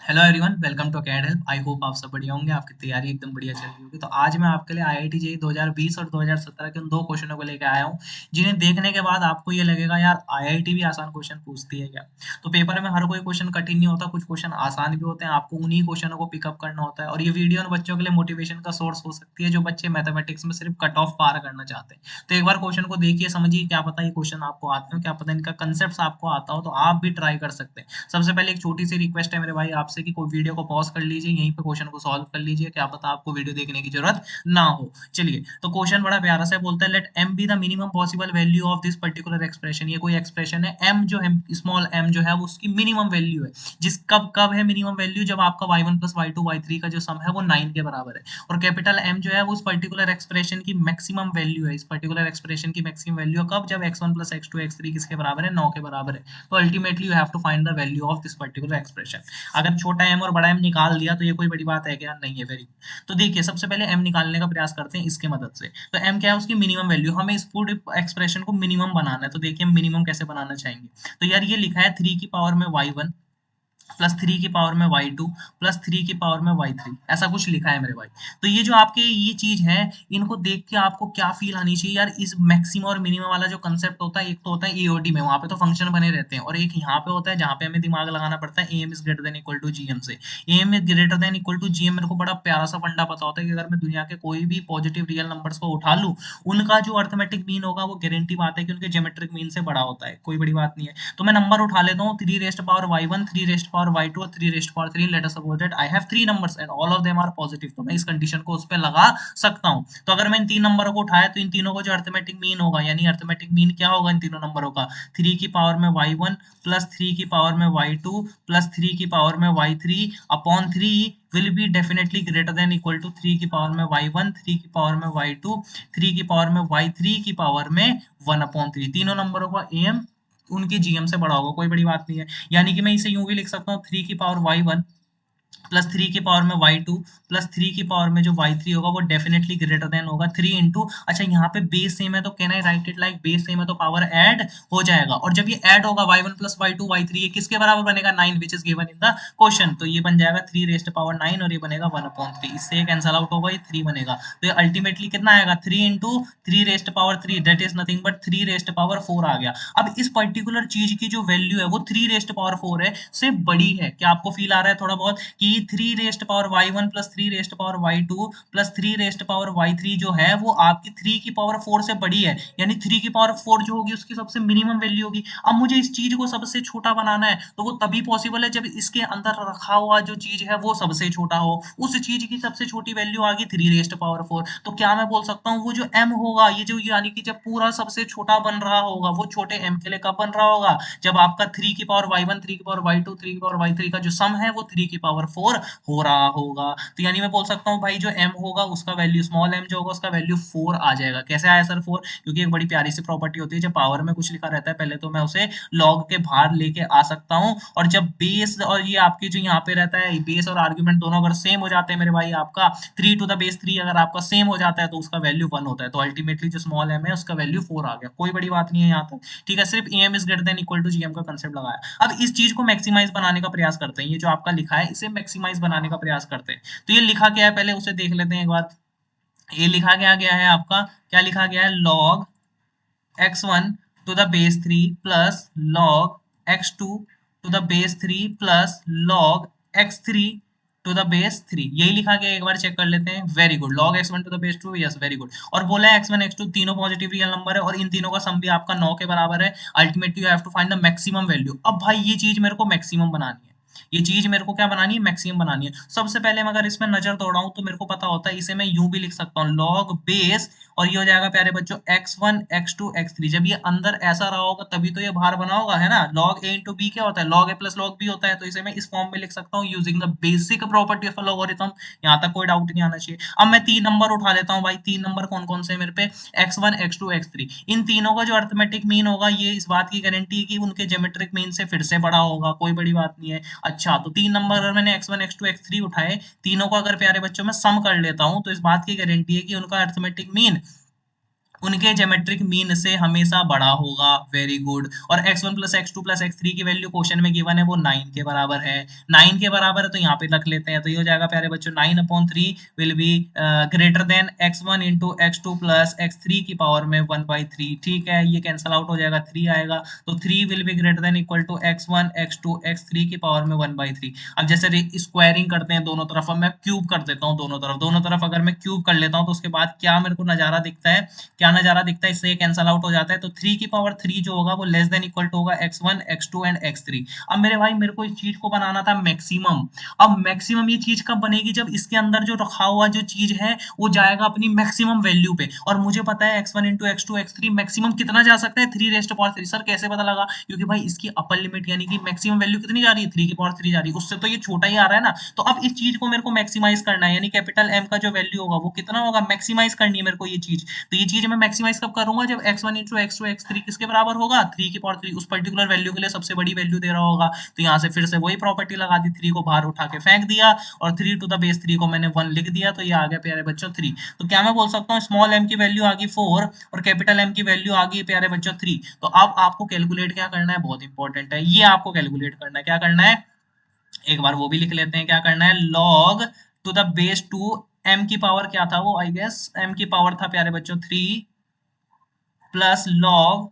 Hello everyone, welcome to acad help. I hope आप सब बढ़िया होंगे, आपकी तैयारी एकदम बढ़िया चल रही होगी। तो आज मैं आपके लिए आईआईटी जेईई 2020 और 2017 के उन दो क्वेश्चनों को लेकर आया हूँ जिन्हें देखने के बाद आपको ये लगेगा यार आईआईटी भी आसान क्वेश्चन पूछती है क्या। तो पेपर में हर कोई क्वेश्चन कठिन नहीं होता, कुछ क्वेश्चन आसान भी होते हैं, आपको उन्हीं क्वेश्चनों को पिकअप करना होता है। और ये वीडियो उन बच्चों के लिए मोटिवेशन का सोर्स हो सकती है जो बच्चे मैथमेटिक्स में सिर्फ कट ऑफ पार करना चाहते हैं। तो एक बार क्वेश्चन को देखिए, समझिए, क्या पता ये क्वेश्चन आपको आते हो, क्या पता इनका कंसेप्ट आपको आता हो, तो आप भी ट्राई कर सकते हैं। सबसे पहले एक छोटी सी रिक्वेस्ट है मेरे भाई आपसे कि कोई वीडियो को पॉज कर लीजिए, यहीं पे क्वेश्चन को सॉल्व कर लीजिए, क्या पता आपको वीडियो देखने की जरूरत ना हो। चलिए, तो क्वेश्चन बड़ा प्यारा सा बोलता है, let m be the minimum possible value of this particular expression. ये कोई एक्सप्रेशन है, m जो है, स्मॉल m जो है वो उसकी मिनिमम वैल्यू है। जिस कब कब है मिनिमम वैल्यू, जब आपका y1 प्लस y2 y3 का जो सम है वो 9 के बराबर है। और कैपिटल M जो है वो उस पर्टिकुलर एक्सप्रेशन की मैक्सिमम वैल्यू है। इस पर्टिकुलर एक्सप्रेशन की मैक्सिमम वैल्यू कब, जब x1 प्लस x2 x3 किसके बराबर है, 9 के बराबर है। तो ultimately you have to find the value of this particular expression. अगर छोटा m और बड़ा m निकाल दिया तो ये कोई बड़ी बात है क्या? नहीं है। Very good. तो देखिए, सबसे पहले m निकालने का प्रयास करते हैं इसके मदद से। तो m क्या है, उसकी मिनिमम वैल्यू। हमें इस पूरे एक्सप्रेशन को मिनिमम बनाना है, तो देखिए हम मिनिमम कैसे बनाना चाहेंगे। तो यार ये लिखा है 3 की पावर में y1 प्लस 3 की पावर में y2 प्लस 3 की पावर में y3, ऐसा कुछ लिखा है मेरे भाई। तो ये जो आपके ये चीज है, इनको देख के आपको क्या फील आनी चाहिए यार, इस मैक्सिमम और मिनिमम वाला जो कंसेप्ट होता है, एक तो होता है एओडी में, वहां पे तो फंक्शन बने रहते हैं, और एक यहाँ पे होता है जहाँ पे हमें दिमाग लगाना पड़ता है, M is greater than equal to GM से। M is greater than equal to GM, मेरे को बड़ा प्यारा सा फंडा पता होता है कि अगर मैं दुनिया के कोई भी पॉजिटिव रियल नंबर्स को उठा लूं, उनका जो अर्थमेटिक मीन होगा वो गारंटी बात है कि उनके ज्योमेट्रिक मीन से बड़ा होता है, कोई बड़ी बात नहीं है। तो मैं नंबर उठा लेता हूँ, 3 rest power y1, 3 rest power y2 और 3 rest power 3। Let us suppose that I have 3 numbers and all of them are positive, तो मैं इस कंडीशन को उस पे लगा सकता हूँ। तो अगर मैं इन तीन नंबरों को उठाया तो इन तीनों को जो अर्थमेटिक मीन होगा, यानी अर्थमेटिक मीन क्या होगा इन तीनों नंबरों का, 3 की पावर में y1 प्लस 3 की पावर में y2 प्लस 3 की पावर में y3 upon 3 will be definitely greater than equal to 3 की पावर में y1, 3 की पावर में y2, 3 की पावर में y3 की पावर में 1 अपॉन 3। तीनों नंबरों का am उनके जीएम से बड़ा होगा, कोई बड़ी बात नहीं है। यानी कि मैं इसे यूं भी लिख सकता हूँ, 3 की पावर y1 प्लस 3 की पावर में y2 प्लस 3 की पावर में जो y3 होगा वो डेफिनेटली ग्रेटर देन होगा 3 इंटू, अच्छा यहाँ पे बेस सेम है तो can I right it like base same है तो पावर ऐड हो जाएगा। और जब ये ऐड होगा y1 प्लस y2 y3, ये किसके बराबर बनेगा, 9, which is given in the question. तो ये बन जाएगा 3 रेस्ट पावर 9 और ये बनेगा 1 अपॉन 3। इससे ये कैंसल आउट होगा, ये 3 बनेगा। तो ये अल्टीमेटली कितना आएगा, 3 into 3 rest power 3, that is nothing but 3 rest power 4 आ गया। अब इस पर्टिकुलर चीज की जो वैल्यू है वो 3 रेस्ट पावर 4 है से बड़ी है। क्या आपको फील आ रहा है थोड़ा बहुत कि 3 rest power y1 plus 3 rest power y2 plus 3 rest power y3 जो है वो आपकी 3 की पावर 4 से बड़ी है, यानी 3 की पावर 4 जो होगी उसकी सबसे मिनिमम वैल्यू होगी। अब मुझे इस चीज को सबसे छोटा बनाना है, तो वो तभी पॉसिबल है जब इसके अंदर रखा हुआ जो चीज है वो सबसे छोटा हो। उस चीज की सबसे छोटी वैल्यू आ गई 3 रेस्ट पावर 4। तो क्या मैं बोल सकता हूँ वो जो m होगा, ये जो यानी कि जब पूरा सबसे छोटा बन रहा होगा, वो छोटे m के लिए कब बन रहा होगा, जब आपका 3 की पावर y1, 3 की पावर y2, 3 की पावर y3 का जो सम है वो 3 की पावर 4 हो रहा होगा। तो यानी मैं बोल सकता हूँ भाई जो m होगा उसका वैल्यू, स्मॉल m जो होगा उसका वैल्यू 4 आ जाएगा। कैसे आया सर 4? क्योंकि एक बड़ी प्यारी सी प्रॉपर्टी होती है, जब पावर में कुछ लिखा रहता है पहले तो मैं उसे लॉग के बाहर लेके आ सकता हूँ, और जब बेस और ये आपकी जो यहाँ पे रहता है बेस और आर्ग्यूमेंट दोनों अगर सेम हो जाते हैं मेरे भाई, आपका 3 टू द बेस 3 अगर आपका सेम हो जाता है तो उसका वैल्यू 1 होता है। तो अल्टीमेटली जो स्मॉल m है उसका वैल्यू 4 आ गया, कोई बड़ी बात नहीं है यहाँ तक। ठीक है, सिर्फ em is greater than equal to gm का कंसेप्ट लगाया। अब इस चीज को मैक्सिमाइज बनाने का प्रयास करते हैं, ये जो आपका लिखा है इसे मैक्सिमाइज बनाने का प्रयास करते हैं। तो ये लिखा क्या है पहले उसे देख लेते हैं एक बार। ये लिखा क्या गया है आपका, क्या लिखा गया है, log x1 to the base 3 plus log x2 to the base 3 plus log x3 to the base 3, यही लिखा गया, एक बार चेक कर लेते हैं। Very good, log x1 to the base 2, yes very good. और बोला है x1 x2 तीनों पॉजिटिव रियल नंबर है और इन तीनों का सम भी आपका 9 के बराबर है। Ultimately you have to find the maximum value. अब भाई ये चीज मेरे को मैक्सिमम बनानी है, ये चीज मेरे को क्या बनानी है, मैक्सिमम बनानी है। सबसे पहले मैं अगर इसमें नजर दौड़ाऊं तो मेरे को पता होता है इसे मैं यूं भी लिख सकता हूँ, log बेस, और ये हो जाएगा प्यारे बच्चों x1 x2 x3। जब ये अंदर ऐसा रहा होगा तभी तो ये बाहर बना होगा, है ना। log a इंटू बी क्या होता है, log a plus log b होता है। तो इसे मैं इस फॉर्म में लिख सकता हूँ using the basic property of logarithm. यहाँ तक कोई डाउट नहीं आना चाहिए। अब मैं 3 नंबर उठा लेता हूँ भाई, 3 नंबर कौन कौन से है मेरे पे, x1 x2 x3। इन तीनों का जो अर्थमेटिक मीन होगा ये इस बात की गारंटी है कि उनके ज्योमेट्रिक मीन से फिर से बड़ा होगा, कोई बड़ी बात नहीं है। अच्छा, तो 3 नंबर अगर मैंने x1 x2 x3 उठाए, तीनों को अगर प्यारे बच्चों में सम कर लेता हूं तो इस बात की गारंटी है कि उनका अर्थमेटिक मीन उनके ज्योमेट्रिक मीन से हमेशा बड़ा होगा। Very good. और x1 plus x2 plus x3 की वैल्यू क्वेश्चन में गिवन है वो 9 के बराबर है। 9 के बराबर है तो यहाँ पे रख लेते हैं, तो ये हो जाएगा प्यारे बच्चों 9/3 will be greater then x1 into x2 plus x3 की पावर में 1/3। ठीक है, ये कैंसल आउट हो जाएगा, 3 आएगा, तो 3 will be greater than equal to x1 x2 x3 की पावर में 1/3। अब जैसे स्क्वायरिंग करते हैं दोनों तरफ, अब मैं क्यूब कर देता हूँ दोनों तरफ अगर मैं क्यूब कर लेता हूँ तो उसके बाद क्या मेरे को नजारा दिखता है, क्या नजारा दिखता है, इससे कैंसल आउट हो जाता है, तो 3 की पावर 3 जो होगा वो लेस देन इक्वल टू होगा x1 x2 एंड x3। अब मेरे भाई मेरे को इस चीज को बनाना था मैक्सिमम। अब मैक्सिमम ये चीज कब बनेगी, जब इसके अंदर जो रखा हुआ जो चीज है वो जाएगा अपनी मैक्सिमम वैल्यू पे, और मुझे पता है x1 into x2 x3 maximum कितना जा सकता है, 3 रेस्ट पावर 3। सर कैसे पता लगा, क्योंकि भाई इसकी अपर लिमिट यानी कि मैक्सिमम वैल्यू कितनी जा रही है, 3 की पावर 3 जा रही है, उससे तो ये छोटा ही आ रहा है ना। तो अब इस चीज को मेरे को मैक्सिमाइज करना है, यानी कैपिटल M का जो वैल्यू होगा वो कितना होगा, मैक्सिमाइज करनी है मेरे को ये चीज। तो ये चीज मैं मैक्सिमाइज कब करूंगा, जब x1 इंटू x2 x3 किसके बराबर होगा, 3 की पावर 3 उस पर्टिकुलर वैल्यू के लिए सबसे बड़ी वैल्यू दे रहा होगा। तो यहाँ से फिर से वही प्रॉपर्टी लगा दी, 3 को बाहर उठा के फेंक दिया, और 3 टू द बेस 3 को मैंने 1 लिख दिया, तो ये आ गया प्यारे बच्चों 3। तो क्या मैं बोल सकता हूँ, स्मॉल m की वैल्यू आ गई 4 और कैपिटल M की वैल्यू आ गई प्यारे बच्चों 3। तो अब आपको कैलकुलेट क्या करना है, बहुत इंपॉर्टेंट है ये, आपको कैलकुलेट करना है, क्या करना है, एक बार वो भी लिख लेते हैं, क्या करना है, log to the base 2, m की पावर क्या था वो, आई गेस m की पावर था प्यारे बच्चों 3 प्लस लॉग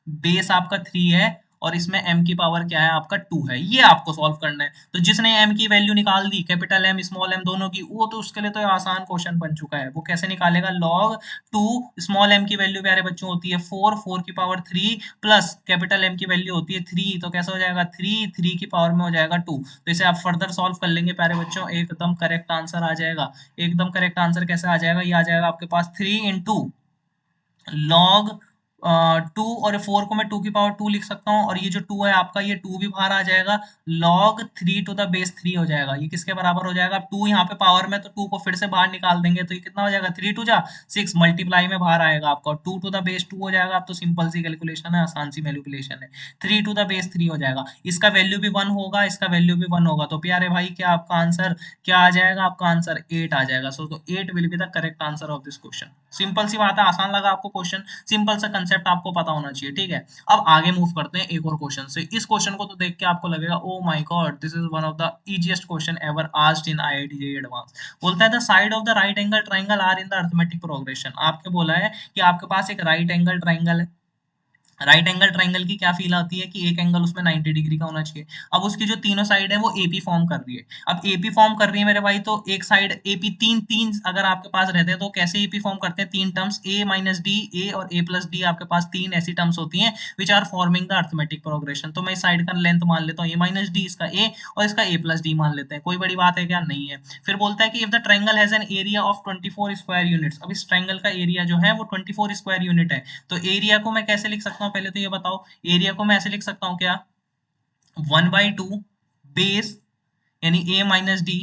बेस आपका 3 है, और इसमें m की पावर क्या है आपका 2 है, ये आपको सॉल्व करना है। तो जिसने m की वैल्यू निकाल दी, कैपिटल M स्मॉल m दोनों की, वो तो उसके लिए तो आसान क्वेश्चन बन चुका है। वो कैसे निकालेगा, log 2 स्मॉल m की वैल्यू प्यारे बच्चों होती है 4, 4 की पावर 3 प्लस कैपिटल M की वैल्यू होती है 3, तो कैसे हो जाएगा 3, 3 की पावर में हो जाएगा 2। तो इसे आप फर्दर सॉल्व कर लेंगे प्यारे बच्चों, एकदम करेक्ट आंसर आ जाएगा। एकदम करेक्ट आंसर कैसे आ जाएगा, ये आ जाएगा आपके पास 3 इंटू लॉग 2, और 4 को मैं 2 की पावर 2 लिख सकता हूँ, और ये जो 2 है आपका, ये 2 भी बाहर आ जाएगा, log 3 टू द बेस 3 हो जाएगा। ये किसके बराबर हो जाएगा, 2 यहाँ पे पावर में, तो 2 को फिर से बाहर निकाल देंगे, तो ये कितना हो जाएगा, 3 टू जा 6 मल्टीप्लाई में बाहर आएगा आपका, 2 टू द बेस 2 हो जाएगा। अब तो सिंपल सी कैलकुलेशन है, आसान सी मैनिपुलेशन है, 3 टू द बेस 3 हो जाएगा, इसका वैल्यू भी 1 होगा, इसका वैल्यू भी 1 होगा, तो प्यारे भाई क्या आपका आंसर क्या आ जाएगा, आपका आंसर 8 आ जाएगा। सो तो 8 will be the correct answer of this question. Simple सी बात है, आसान लगा आपको क्वेश्चन, सिंपल सा कंसेप्ट आपको पता होना चाहिए, ठीक है। अब आगे मूव करते हैं एक और क्वेश्चन से। इस क्वेश्चन को तो देख के आपको लगेगा oh my god, this is one of the easiest question ever asked in IIT JEE advance. बोलता है the side of the right angle triangle are in the arithmetic progression. आपके बोला है कि आपके पास एक राइट एंगल ट्राइंगल है, राइट एंगल ट्राइंगल की क्या फील आती है कि एक एंगल उसमें 90 डिग्री का होना चाहिए। अब उसकी जो तीनों साइड है वो एपी फॉर्म कर रही है। अब एपी फॉर्म कर रही है मेरे भाई, तो एक साइड एपी तीन तीन अगर आपके पास रहते हैं तो कैसे एपी फॉर्म करते हैं, तीन टर्म्स ए माइनस डी, ए और ए प्लस डी, आपके पास तीन ऐसी टर्म्स होती हैं which are forming the arithmetic progression. तो मैं इस साइड का लेंथ मान लेता हूँ ए माइनस डी, इसका ए और इसका ए प्लस डी मान लेते हैं, कोई बड़ी बात है क्या, नहीं है। फिर बोलता है कि if the triangle has an area of 24 square units. अब इस ट्राइंगल का एरिया जो है वो 24 स्क्वायर यूनिट है, तो एरिया को मैं कैसे लिख सकता हूँ, पहले तो ये बताओ। एरिया को मैं ऐसे लिख सकता हूँ क्या, 1/2 बेस यानी a minus D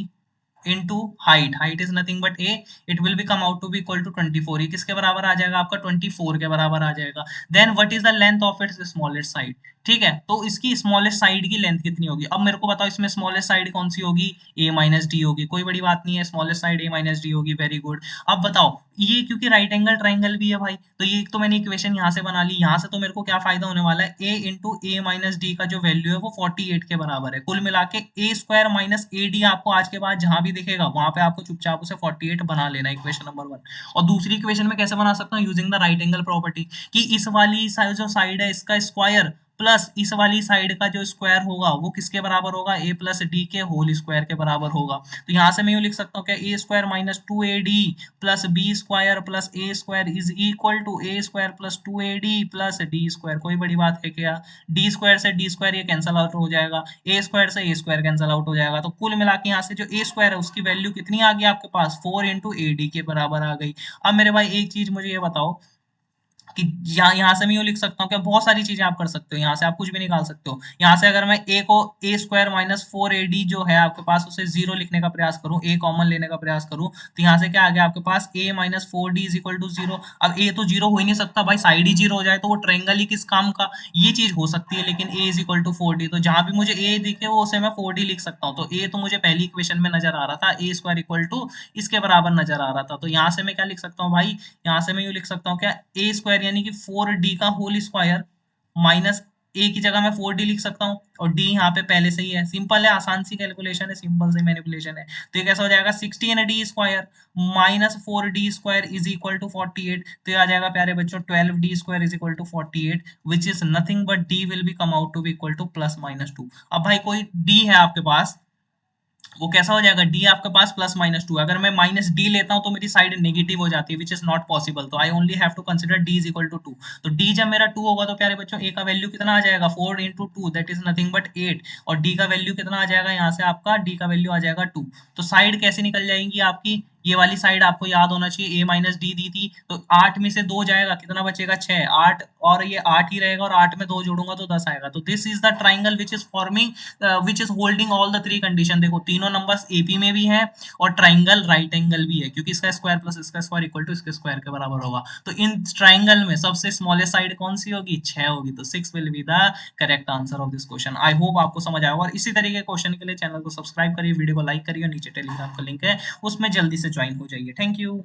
into height, height is nothing but a, it will be come out to be equal to 24। ये किसके बराबर आ जाएगा आपका, 24 के बराबर आ जाएगा। Then what is the length of its smallest side. ठीक है, तो इसकी स्मॉलेस्ट साइड की लेंथ कितनी होगी, अब मेरे को बताओ इसमें स्मॉलेस्ट साइड कौन सी होगी, a माइनस डी होगी, कोई बड़ी बात नहीं है, smallest side a minus D होगी, वेरी गुड। अब बताओ ये क्योंकि राइट एंगल ट्राइंगल भी है भाई, तो ये तो मैंने इक्वेशन यहाँ से बना ली, यहाँ से तो मेरे को क्या फायदा होने वाला है, a into A minus D का जो वैल्यू है वो 48 के बराबर है। कुल मिला के ए स्क्वायर माइनस ए डी आपको आज के बाद जहां भी दिखेगा वहां पे आपको चुपचाप उसे 48 बना लेना, इक्वेशन नंबर 1। और दूसरी इक्वेशन में कैसे बना सकता हूँ, using the right angle property, कि इस वाली जो साइड है इसका स्क्वायर प्लस इस वाली साइड का जो स्क्वायर होगा वो किसके बराबर होगा, ए प्लस डी के होल स्क्वायर के बराबर होगा। तो यहाँ से मैं यूं लिख सकता हूँ क्या, a square minus 2ad plus b square plus a square is equal to a square plus 2ad plus d square. कोई बड़ी बात है क्या, डी स्क्वायर से डी स्क्वायर ये कैंसल आउट हो जाएगा, ए स्क्वायर से ए स्क्वायर कैंसल आउट हो जाएगा, तो कुल मिला के यहाँ से जो ए स्क्वायर है उसकी वैल्यू कितनी आ गई आपके पास, 4 इंटू ए डी के बराबर आ गई। अब मेरे भाई एक चीज मुझे ये बताओ, कि यहाँ से मैं यूँ लिख सकता हूँ कि बहुत सारी चीजें आप कर सकते हो, यहाँ से आप कुछ भी निकाल सकते हो। यहाँ से अगर मैं a को a स्क्वायर माइनस 4ad जो है आपके पास, उसे 0 लिखने का प्रयास करूँ, a कॉमन लेने का प्रयास करूँ, तो यहाँ से क्या आ गया आपके पास a minus 4d is equal to 0। अब a तो 0 हो ही नहीं सकता भाई, साइड ही 0 हो जाए तो वो ट्रायंगल ही किस काम का, ये चीज हो सकती है। लेकिन a is equal to 4d, तो जहां भी मुझे a दिखे वो उसे मैं 4d लिख सकता हूँ। तो a तो मुझे पहली इक्वेशन में नजर आ रहा था, a स्क्वायर इक्वल टू इसके बराबर नजर आ रहा था। तो यहाँ से मैं क्या लिख सकता हूँ भाई, यहाँ से मैं यूँ लिख सकता हूँ क्या, ए स्क्वायर यानी कि 4d का होल स्क्वायर माइनस ए की जगह मैं 4d लिख सकता हूँ, और d यहाँ पे पहले से ही है। सिंपल है, आसान सी कैलकुलेशन है, सिंपल सी मैनिपुलेशन है। तो ये कैसा हो जाएगा, 16d square minus 4d square is equal to 48। तो ये आ जाएगा प्यारे बच्चों 12d square is equal to 48, which is nothing but d will be come out to be equal to plus minus 2। अब भाई कोई d है आपके पास, वो कैसा हो जाएगा, d आपके पास प्लस माइनस 2। अगर मैं माइनस d लेता हूं तो मेरी साइड नेगेटिव हो जाती है, विच इज नॉट पॉसिबल। तो I only have to consider d is equal to 2। तो d जब मेरा 2 होगा तो प्यारे बच्चों a का वैल्यू कितना आ जाएगा, 4 into 2 that is nothing but 8। और d का वैल्यू कितना आ जाएगा, यहाँ से आपका d का वैल्यू आ जाएगा 2। तो साइड कैसे निकल जाएंगी आपकी, ये वाली साइड आपको याद होना चाहिए, a माइनस डी दी थी, तो 8 में से 2 जाएगा, कितना बचेगा 6, 8 और ये 8 ही रहेगा, और 8 में 2 जोड़ूंगा तो 10 आएगा। तो this is the triangle which is forming, which is holding all the three condition. देखो तीनों नंबर्स एपी में भी है, और ट्राइंगल राइट एंगल भी है, क्योंकि इसका स्क्वायर प्लस इसका स्क्वायर इक्वल टू इसके स्क्वायर के बराबर होगा। तो इन ट्राइंगल में सबसे स्मॉलेस्ट साइड कौन सी होगी, 6 होगी। तो 6 will be the correct answer of this question. I hope आपको समझ आया होगा, और इसी तरीके के क्वेश्चन के लिए चैनल को सब्सक्राइब करिए, वीडियो को लाइक करिए, और नीचे टेलीग्राम का लिंक है उसमें जल्दी से ज्वाइन हो जाइए। Thank you.